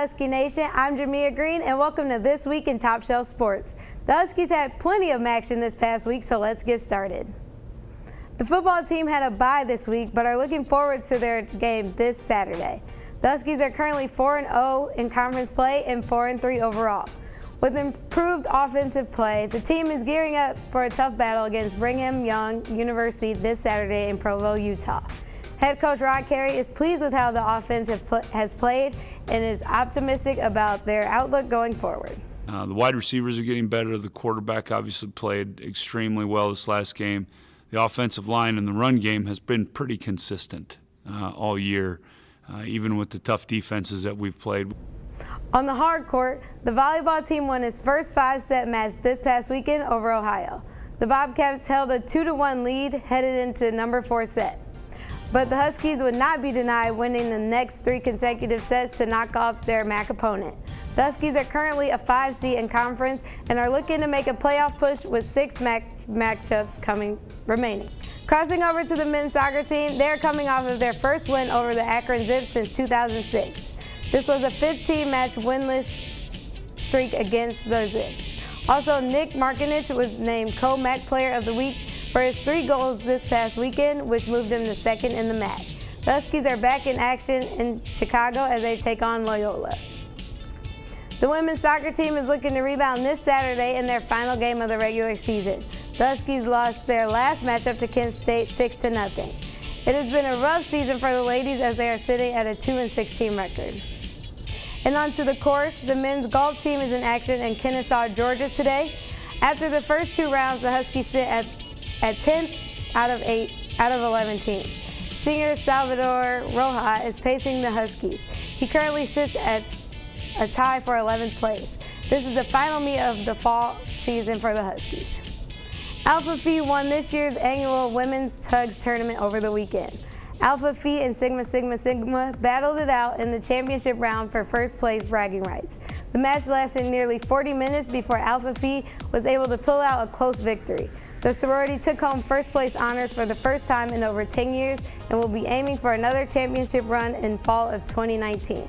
Husky Nation. I'm Jemea Green, and welcome to This Week in Top Shelf Sports. The Huskies had plenty of action this past week, so let's get started. The football team had a bye this week, but are looking forward to their game this Saturday. The Huskies are currently 4-0 in conference play and 4-3 overall. With improved offensive play, the team is gearing up for a tough battle against Brigham Young University this Saturday in Provo, Utah. Head coach Rod Carey is pleased with how the offense has played and is optimistic about their outlook going forward. The wide receivers are getting better. The quarterback obviously played extremely well this last game. The offensive line and the run game has been pretty consistent all year, even with the tough defenses that we've played. On the hard court, the volleyball team won its first 5-set match this past weekend over Ohio. The Bobcats held a 2-1 lead headed into number 4 set. But the Huskies would not be denied winning the next 3 consecutive sets to knock off their MAC opponent. The Huskies are currently a 5 seed in conference and are looking to make a playoff push with 6 matchups remaining. Crossing over to the men's soccer team, they are coming off of their first win over the Akron Zips since 2006. This was a 15-match winless streak against the Zips. Also, Nick Markinich was named co-MAC Player of the Week for his 3 goals this past weekend, which moved him to second in the MAC. The Huskies are back in action in Chicago as they take on Loyola. The women's soccer team is looking to rebound this Saturday in their final game of the regular season. The Huskies lost their last matchup to Kent State 6-0. It has been a rough season for the ladies as they are sitting at a 2-16 record. And on to the course, the men's golf team is in action in Kennesaw, Georgia today. After the first 2 rounds, the Huskies sit at 10th out of 11 teams. Senior Salvador Roja is pacing the Huskies. He currently sits at a tie for 11th place. This is the final meet of the fall season for the Huskies. Alpha Phi won this year's annual women's Tugs tournament over the weekend. Alpha Phi and Sigma Sigma Sigma battled it out in the championship round for first place bragging rights. The match lasted nearly 40 minutes before Alpha Phi was able to pull out a close victory. The sorority took home first place honors for the first time in over 10 years and will be aiming for another championship run in fall of 2019.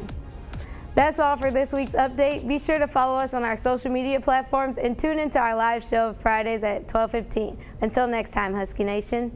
That's all for this week's update. Be sure to follow us on our social media platforms and tune into our live show Fridays at 12:15. Until next time, Husky Nation.